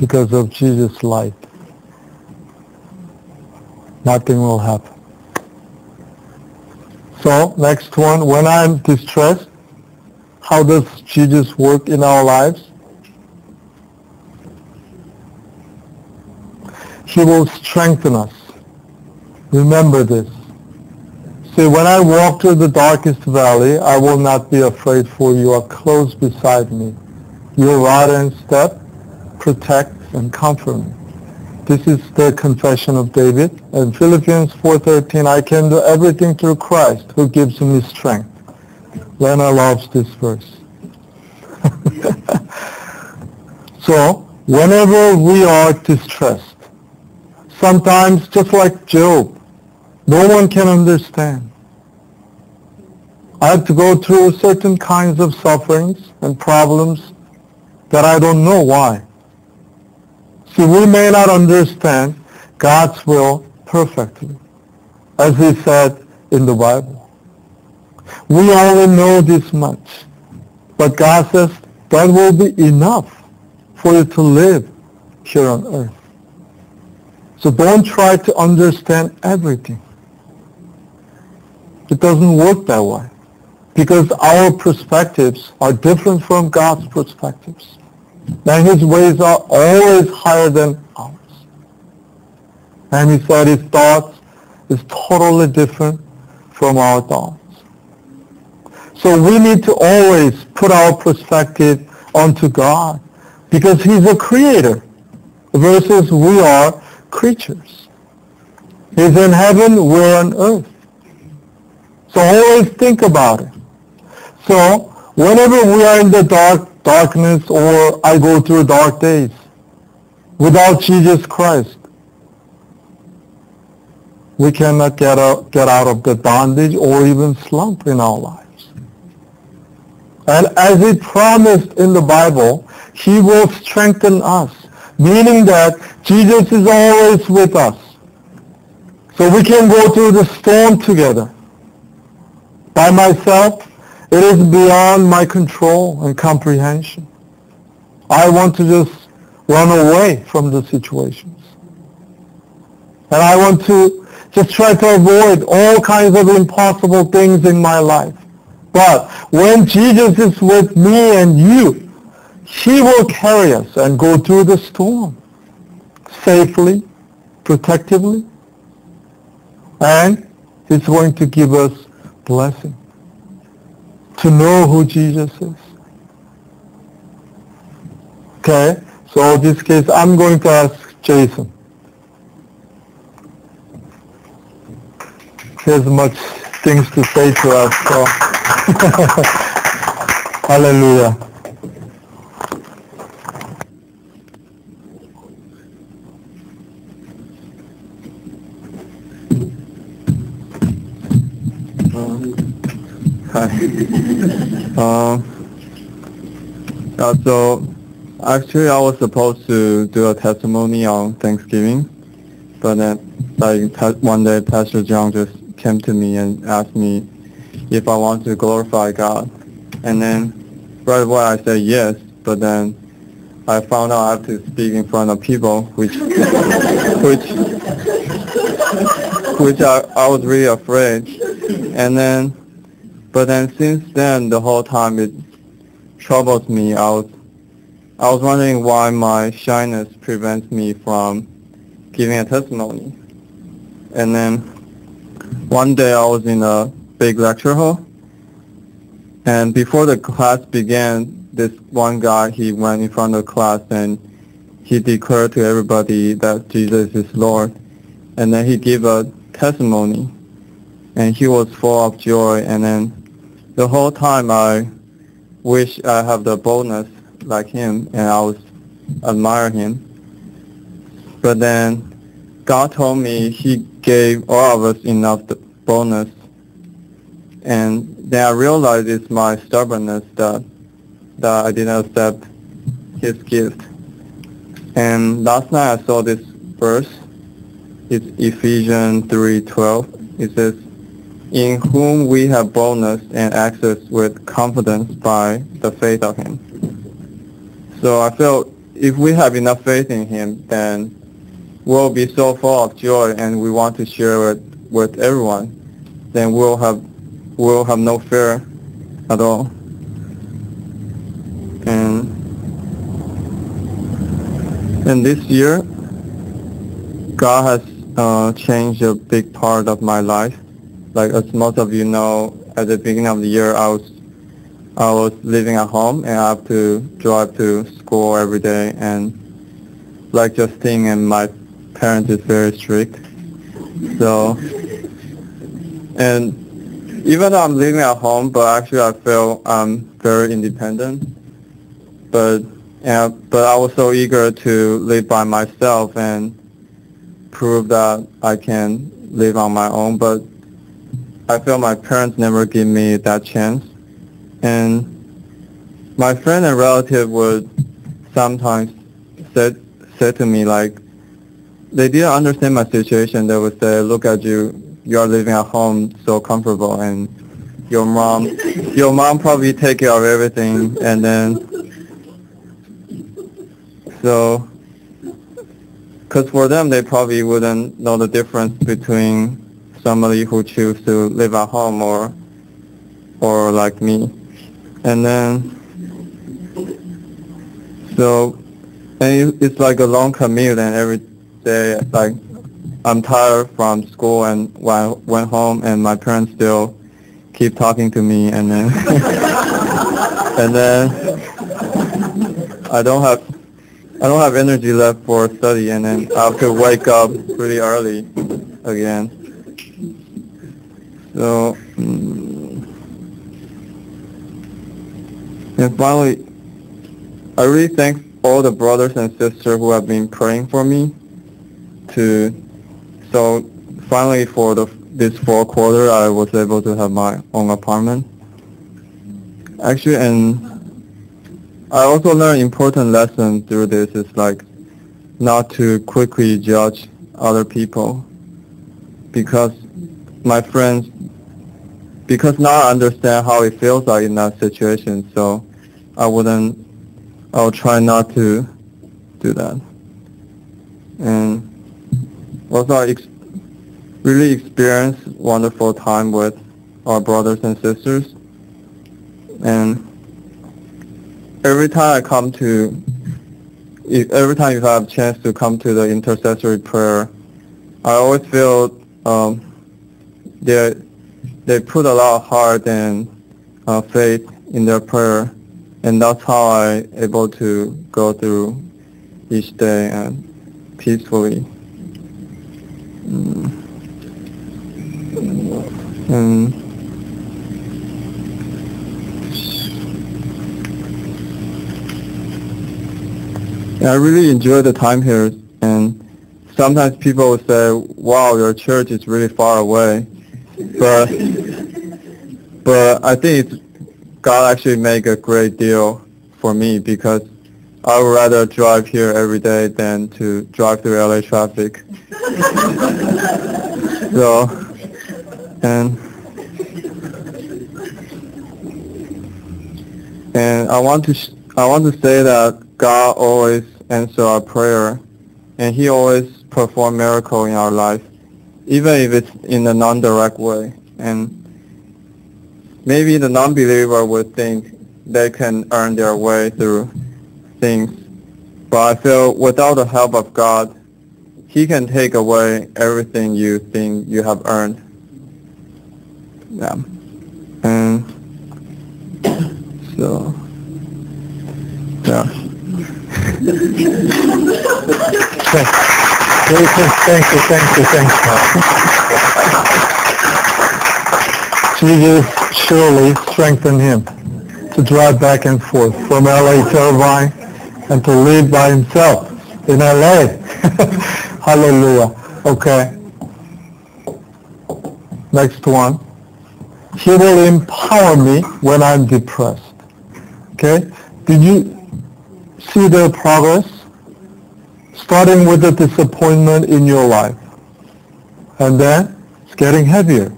because of Jesus' light, nothing will happen. So, next one, when I'm distressed, how does Jesus work in our lives? He will strengthen us. Remember this. See, when I walk through the darkest valley, I will not be afraid, for you are close beside me. Your rod and staff protect and comfort me. This is the confession of David. In Philippians 4:13, I can do everything through Christ who gives me strength. Lena loves this verse. So, whenever we are distressed, sometimes just like Job, no one can understand. I have to go through certain kinds of sufferings and problems that I don't know why. See, we may not understand God's will perfectly, as He said in the Bible. We only know this much, but God says that will be enough for you to live here on earth. So don't try to understand everything. It doesn't work that way, because our perspectives are different from God's perspectives. And His ways are always higher than ours. And He said His thoughts is totally different from our thoughts. So we need to always put our perspective onto God, because He's a creator versus we are creatures. He's in heaven, we're on earth. So always think about it. So whenever we are in the darkness, or I go through dark days, without Jesus Christ, we cannot get out of the bondage or even slump in our lives. And as He promised in the Bible, He will strengthen us, meaning that Jesus is always with us. So we can go through the storm together. By myself, it is beyond my control and comprehension. I want to just run away from the situations. And I want to just try to avoid all kinds of impossible things in my life. But when Jesus is with me and you, He will carry us and go through the storm safely, protectively, and He's going to give us blessing to know who Jesus is. Okay, so in this case, I'm going to ask Jason. He has much things to say to us, so hallelujah. So actually I was supposed to do a testimony on Thanksgiving, but then one day Pastor John just came to me and asked me if I want to glorify God. And then right away I said yes, but then I found out I have to speak in front of people, which I was really afraid. But then since then, the whole time it troubles me. I was wondering why my shyness prevents me from giving a testimony. And then one day I was in a big lecture hall, and before the class began, this one guy, he went in front of the class and he declared to everybody that Jesus is Lord. And then he gave a testimony, and he was full of joy. And then the whole time I wish I have the boldness like him, and I was admire him. But then God told me He gave all of us enough boldness. And then I realized it's my stubbornness that I didn't accept His gift. And last night I saw this verse. It's Ephesians 3:12. It says, "In whom we have boldness and access with confidence by the faith of Him." So I felt if we have enough faith in Him, then we'll be so full of joy, and we want to share it with everyone. Then we'll have no fear at all. And this year, God has changed a big part of my life. Like as most of you know, at the beginning of the year, I was living at home, and I have to drive to school every day, and like just staying, and my parents is very strict. So, and even though I'm living at home, but actually I feel I'm very independent. But I was so eager to live by myself and prove that I can live on my own. But I feel my parents never give me that chance. And my friend and relative would sometimes say to me, like, they didn't understand my situation. They would say, look at you, you are living at home so comfortable, and your mom probably take care of everything, and then, so, because for them, they probably wouldn't know the difference between somebody who choose to live at home or like me. And then, so, and it's like a long commute, and every day, like, I'm tired from school, and when I went home, and my parents still keep talking to me, and then, and then I don't have energy left for study, and then I have to wake up pretty early again. So, and finally, I really thank all the brothers and sisters who have been praying for me. So finally, for this fourth quarter, I was able to have my own apartment. Actually, and I also learned important lesson through this, is like not to quickly judge other people, because now I understand how it feels like in that situation, so I'll try not to do that. And also I really experienced wonderful time with our brothers and sisters. And every time you have a chance to come to the intercessory prayer, I always feel they put a lot of heart and faith in their prayer, and that's how I'm able to go through each day and peacefully. And I really enjoy the time here, and sometimes people will say, wow, your church is really far away, but I think God actually make a great deal for me, because I would rather drive here every day than to drive through LA traffic. So, and I want to say that God always answers our prayer, and He always performs miracles in our life, even if it's in a non-direct way. And maybe the non-believer would think they can earn their way through things, but I feel without the help of God, He can take away everything you think you have earned. Yeah. And so, yeah. Thank you. Jesus surely strengthened him to drive back and forth from LA to Irvine and to live by himself in LA. Hallelujah. Okay. Next one. He will empower me when I'm depressed. Okay? Did you see their progress? Starting with the disappointment in your life. And then it's getting heavier.